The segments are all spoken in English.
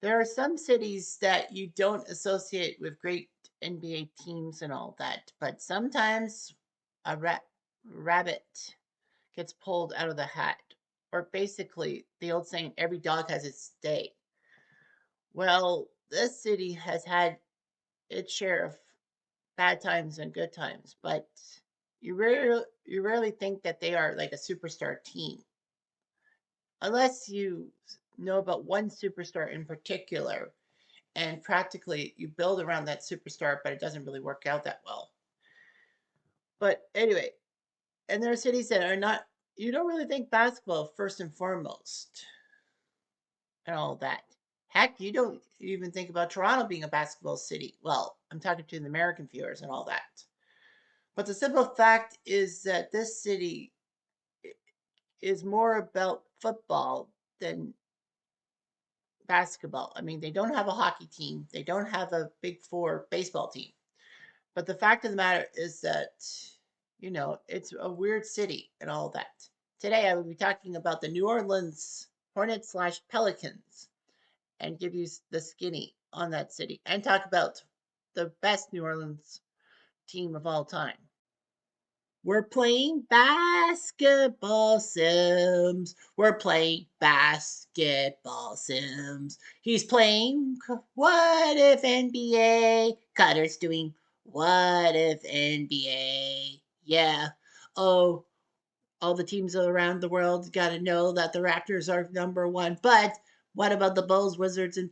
There are some cities that you don't associate with great NBA teams and all that, but sometimes a rabbit gets pulled out of the hat. Or basically, the old saying, every dog has its day. Well, this city has had its share of bad times and good times, but you rarely think that they are like a superstar team unless you know about one superstar in particular, and practically you build around that superstar, but it doesn't really work out that well. But anyway, and there are cities that are not, you don't really think basketball first and foremost and all that. Heck, you don't even think about Toronto being a basketball city. Well, I'm talking to the American viewers and all that. But the simple fact is that this city is more about football than basketball. I mean, they don't have a hockey team, they don't have a big four baseball team. But the fact of the matter is that, it's a weird city and all that. Today, I will be talking about the New Orleans Hornets slash Pelicans and give you the skinny on that city and talk about the best New Orleans team of all time. We're playing basketball sims. We're playing basketball sims. He's playing what if NBA? Cutter's doing what if NBA? Yeah. Oh, all the teams around the world got to know that the Raptors are number one. But what about the Bulls, Wizards, and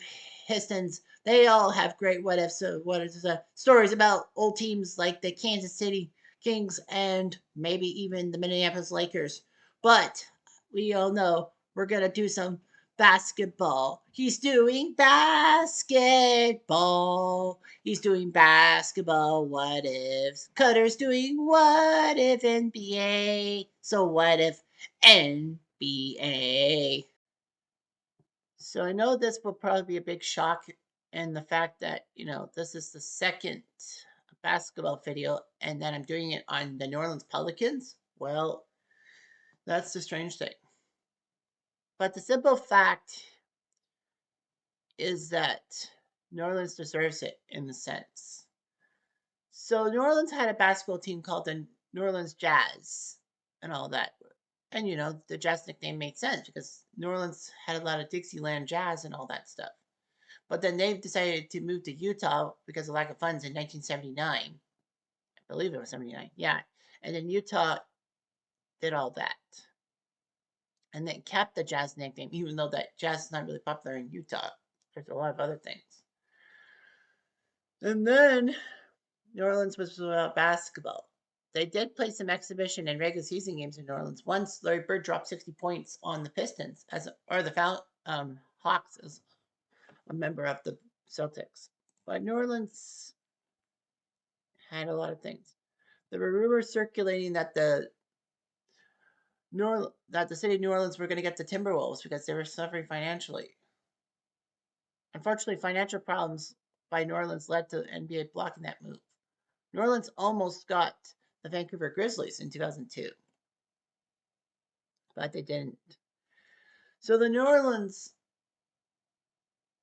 Pistons? They all have great what ifs. What is stories about old teams like the Kansas City Kings and maybe even the Minneapolis Lakers. But we all know we're gonna do some basketball. He's doing basketball. He's doing basketball. What if Cutter's doing what if NBA? So what if NBA? So I know this will probably be a big shock in the fact that, this is the second basketball video and then I'm doing it on the New Orleans Pelicans. Well, that's the strange thing. But the simple fact is that New Orleans deserves it in the sense. So New Orleans had a basketball team called the New Orleans Jazz and all that. And the Jazz nickname made sense because New Orleans had a lot of Dixieland jazz and all that stuff. But then they decided to move to Utah because of lack of funds in 1979. I believe it was 79. Yeah. And then Utah did all that. And then kept the Jazz nickname, even though that jazz is not really popular in Utah. There's a lot of other things. And then New Orleans was about basketball. They did play some exhibition and regular season games in New Orleans. Once Larry Bird dropped 60 points on the Pistons or the Hawks as a member of the Celtics. But New Orleans had a lot of things. There were rumors circulating that the city of New Orleans were going to get the Timberwolves because they were suffering financially. Unfortunately, financial problems by New Orleans led to the NBA blocking that move. New Orleans almost got the Vancouver Grizzlies in 2002, but they didn't. So the New Orleans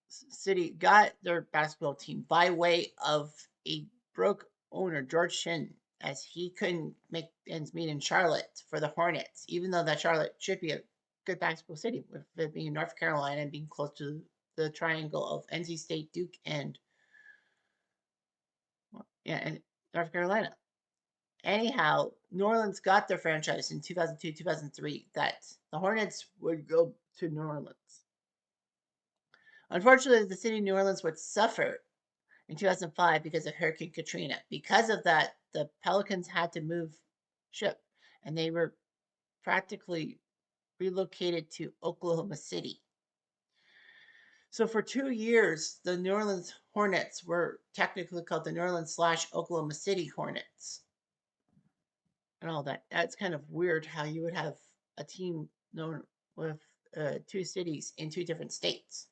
city got their basketball team by way of a broke owner, George Shin, as he couldn't make ends meet in Charlotte for the Hornets, even though that Charlotte should be a good basketball city, with it being North Carolina and being close to the triangle of NC State, Duke, and and North Carolina. Anyhow, New Orleans got their franchise in 2002, 2003 that the Hornets would go to New Orleans. Unfortunately, the city of New Orleans would suffer in 2005 because of Hurricane Katrina. Because of that, the Pelicans had to move ship and they were practically relocated to Oklahoma City. So for 2 years, the New Orleans Hornets were technically called the New Orleans slash Oklahoma City Hornets and all that. That's kind of weird how you would have a team known with two cities in two different states.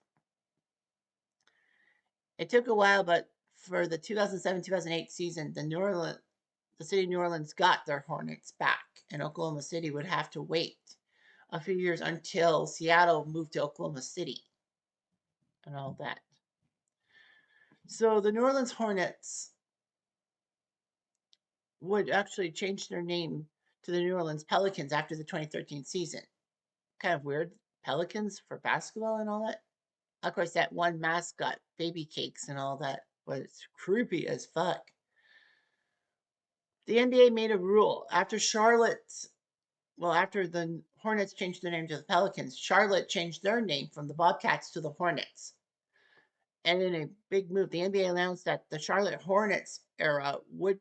It took a while, but for the 2007-2008 season, the city of New Orleans got their Hornets back, and Oklahoma City would have to wait a few years until Seattle moved to Oklahoma City and all that. So the New Orleans Hornets would actually change their name to the New Orleans Pelicans after the 2013 season. Kind of weird. Pelicans for basketball and all that. Of course, that one mascot, baby cakes and all that, was creepy as fuck. The NBA made a rule after after the Hornets changed their name to the Pelicans, Charlotte changed their name from the Bobcats to the Hornets. And in a big move, the NBA announced that the Charlotte Hornets era would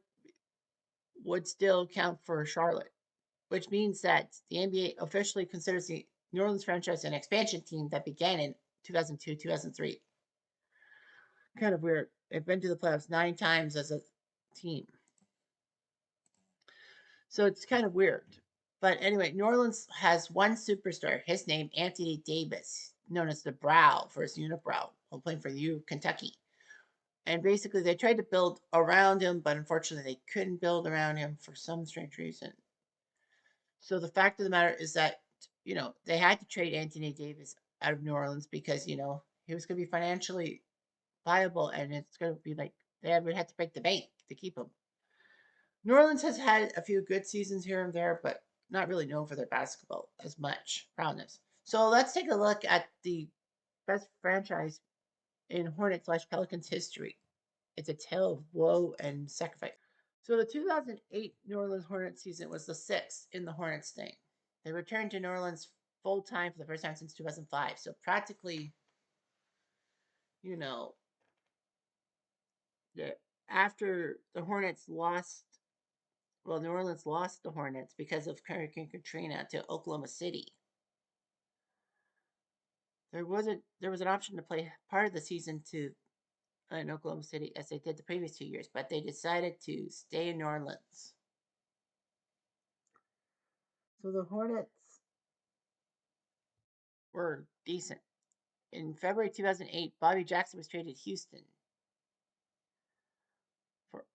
still count for Charlotte, which means that the NBA officially considers the New Orleans franchise an expansion team that began in 2002, 2003. Kind of weird. They've been to the playoffs 9 times as a team. So it's kind of weird. But anyway, New Orleans has one superstar. His name, Anthony Davis, known as the Brow for his unibrow, while playing for U Kentucky. And basically, they tried to build around him, but unfortunately, they couldn't build around him for some strange reason. So the fact of the matter is that, they had to trade Anthony Davis out of New Orleans because, he was going to be financially viable and it's going to be like they would have to break the bank to keep him. New Orleans has had a few good seasons here and there, but not really known for their basketball as much proudness. So let's take a look at the best franchise in Hornet/Pelicans history. It's a tale of woe and sacrifice. So the 2008 New Orleans Hornets season was the sixth in the Hornets thing. They returned to New Orleans full time for the first time since 2005. So practically, you know, after the Hornets lost, well, New Orleans lost the Hornets because of Hurricane Katrina to Oklahoma City. There was an option to play part of the season in Oklahoma City as they did the previous 2 years, but they decided to stay in New Orleans. So the Hornets were decent. In February 2008, Bobby Jackson was traded to Houston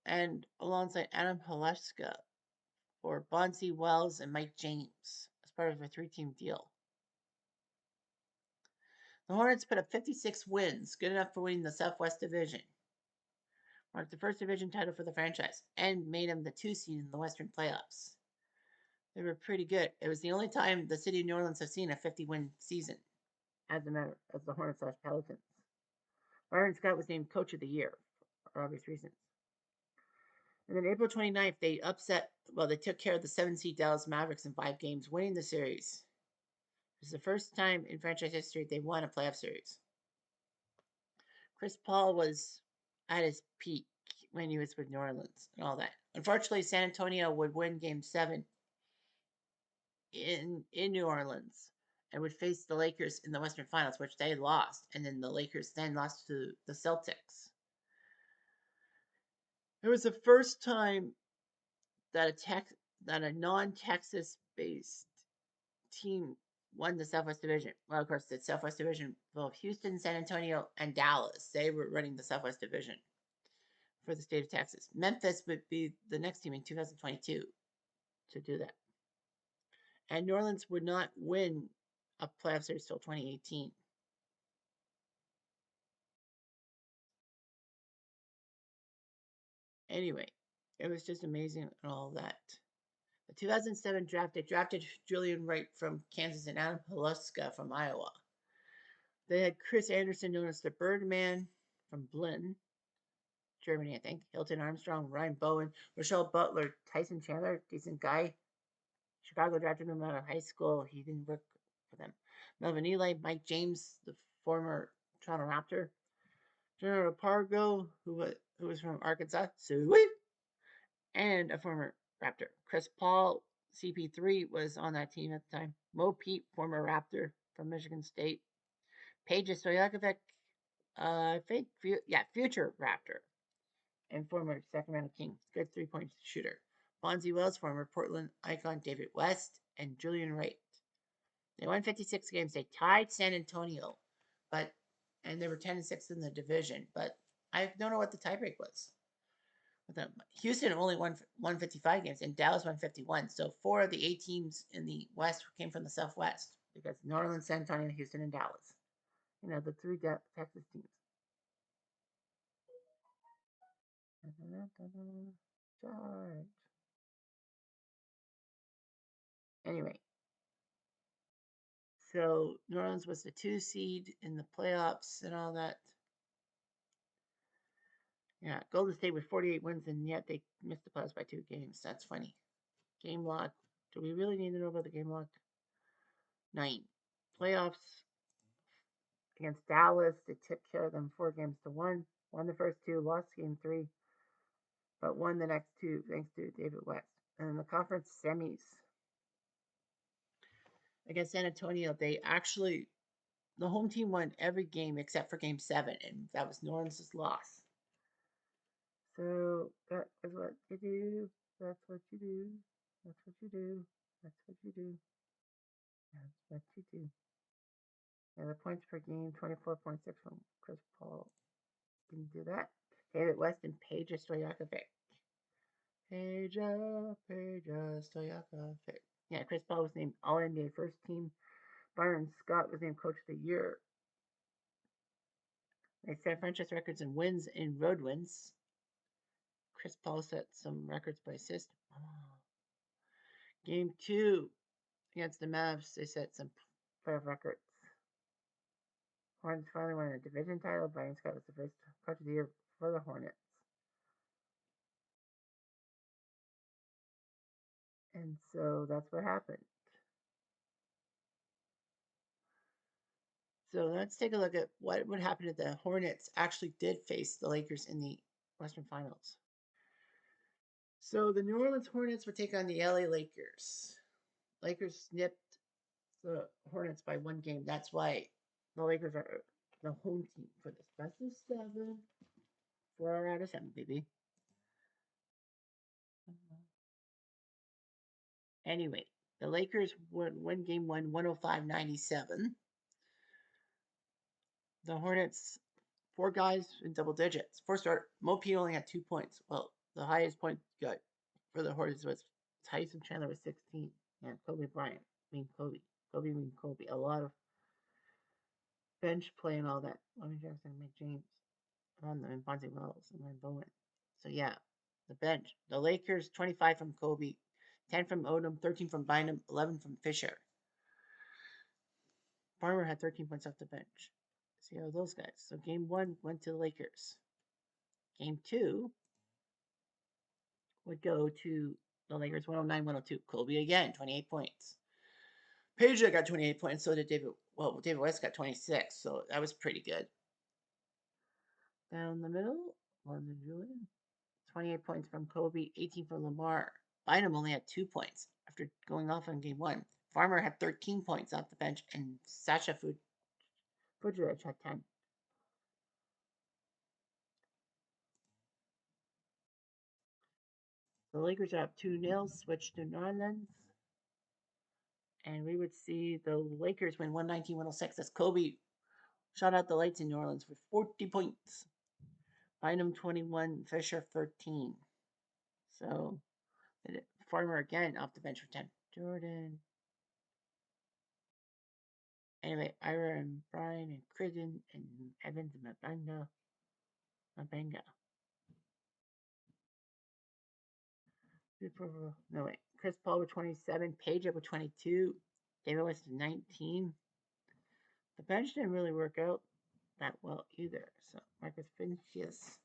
and alongside Adam Haleska for Bonzi Wells and Mike James as part of a 3-team deal. The Hornets put up 56 wins, good enough for winning the Southwest Division, marked the first division title for the franchise, and made them the 2 seed in the Western playoffs. They were pretty good. It was the only time the city of New Orleans has seen a 50-win season as the Hornets/Pelicans. Byron Scott was named Coach of the Year for obvious reasons. And then April 29th, they took care of the 7-seed Dallas Mavericks in 5 games, winning the series. It was the first time in franchise history they won a playoff series. Chris Paul was at his peak when he was with New Orleans and all that. Unfortunately, San Antonio would win Game 7 in New Orleans and would face the Lakers in the Western Finals, which they lost. And then the Lakers then lost to the Celtics. It was the first time that a non-Texas based team won the Southwest Division. Well, of course, the Southwest Division, both Houston, San Antonio, and Dallas, they were running the Southwest Division for the state of Texas. Memphis would be the next team in 2022 to do that. And New Orleans would not win a playoff series till 2018. Anyway, it was just amazing and all that. The 2007 draft, they drafted Julian Wright from Kansas and Adam Haleska from Iowa. They had Chris Anderson, known as the Birdman from Blinn, Germany, I think. Hilton Armstrong, Ryan Bowen, Rochelle Butler, Tyson Chandler, decent guy. Chicago drafted him out of high school. He didn't work for them. Melvin Ely, Mike James, the former Toronto Raptor. General Pargo, who was from Arkansas, and a former Raptor. Chris Paul, CP3, was on that team at the time. Mo Pete, former Raptor from Michigan State. Peja Stojakovic, future Raptor and former Sacramento King, good 3-point shooter. Bonzi Wells, former Portland icon David West, and Julian Wright. They won 56 games. They tied San Antonio, and they were 10-6 in the division. But I don't know what the tiebreak was with them. Houston only won 55 games, and Dallas won 51. So 4 of the 8 teams in the West came from the Southwest because New Orleans, San Antonio, Houston, and Dallas. the three Texas teams. Charge. Anyway, so New Orleans was the 2 seed in the playoffs and all that. Yeah, Golden State with 48 wins, and yet they missed the playoffs by 2 games. That's funny. Game lock. Do we really need to know about the game lock? 9. Playoffs against Dallas. They took care of them 4-1. Won the first 2, lost game 3, but won the next 2 thanks to David West. And in the conference semis against San Antonio, the home team won every game except for game 7, and that was New Orleans' loss. So that is what you do. That's what you do. That's what you do. That's what you do. That's what you do. And the points per game, 24.6 from Chris Paul. Can do that. David West and Peja Stojakovic. Peja Stojakovic. Yeah, Chris Paul was named All-NBA First Team. Byron Scott was named Coach of the Year. They set franchise records in wins and road wins. Chris Paul set some records by assist. Game 2 against the Mavs, they set some playoff records. Hornets finally won a division title. Byron Scott was the first Coach of the Year for the Hornets. And so that's what happened. So let's take a look at what would happen if the Hornets actually did face the Lakers in the Western Finals. So the New Orleans Hornets would take on the LA Lakers. Lakers snipped the Hornets by 1 game. That's why the Lakers are the home team for this best of 7. 4 out of 7, baby. Anyway, the Lakers would win game 1, 105-97. The Hornets, 4 guys in double digits. First start, Mo Pete only had 2 points. Well, the highest point got for the Hornets was Tyson Chandler with 16. And Kobe Bryant. Kobe. Kobe. A lot of bench play and all that. Lamar Jackson, Mike James, and Bonzi Wells, and Ryan Bowen. So yeah, the bench. The Lakers, 25 from Kobe, 10 from Odom, 13 from Bynum, 11 from Fisher. Farmer had 13 points off the bench. See how those guys. So game 1 went to the Lakers. Game 2 would go to the Lakers, 109-102. Kobe again, 28 points. Peja got 28 points, so did David. Well, David West got 26, so that was pretty good. Down the middle, London Julian, 28 points from Kobe, 18 from Lamar. Bynum only had 2 points after going off in game 1. Farmer had 13 points off the bench, and Sasha Fudjurich had 10. The Lakers are up 2-0, switch to New Orleans. And we would see the Lakers win 119-106 as Kobe shot out the lights in New Orleans with 40 points. Bynum 21, Fisher 13. So Farmer again off the bench for 10. Jordan. Anyway, Ira and Brian and Criddin and Evans and Mabanga. No, wait. Chris Paul with 27. Peja with 22. David West with 19. The bench didn't really work out that well either. So Marcus Finchius.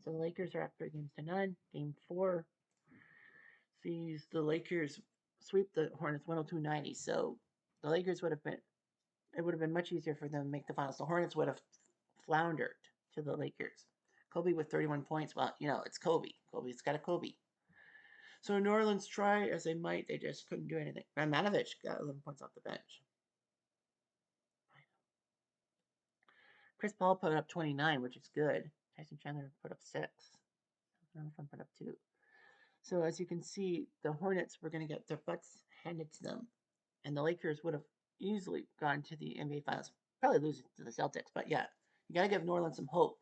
So the Lakers are up 3-0. Game 4 sees the Lakers sweep the Hornets 102-90. So the Lakers would have been, it would have been much easier for them to make the finals. The Hornets would have floundered to the Lakers. Kobe with 31 points. Well, it's Kobe. Kobe's got a Kobe. So New Orleans try as they might, they just couldn't do anything. Radmanovich got 11 points off the bench. Chris Paul put up 29, which is good. Tyson Chandler put up 6. Jonathan put up 2. So as you can see, the Hornets were going to get their butts handed to them. And the Lakers would have easily gone to the NBA Finals. Probably losing to the Celtics. But yeah, you got to give New Orleans some hope.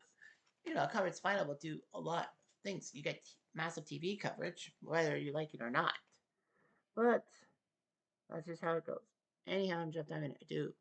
A conference final will do a lot of things. You get massive TV coverage, whether you like it or not. But that's just how it goes. Anyhow, I'm Jeff Diamond. I do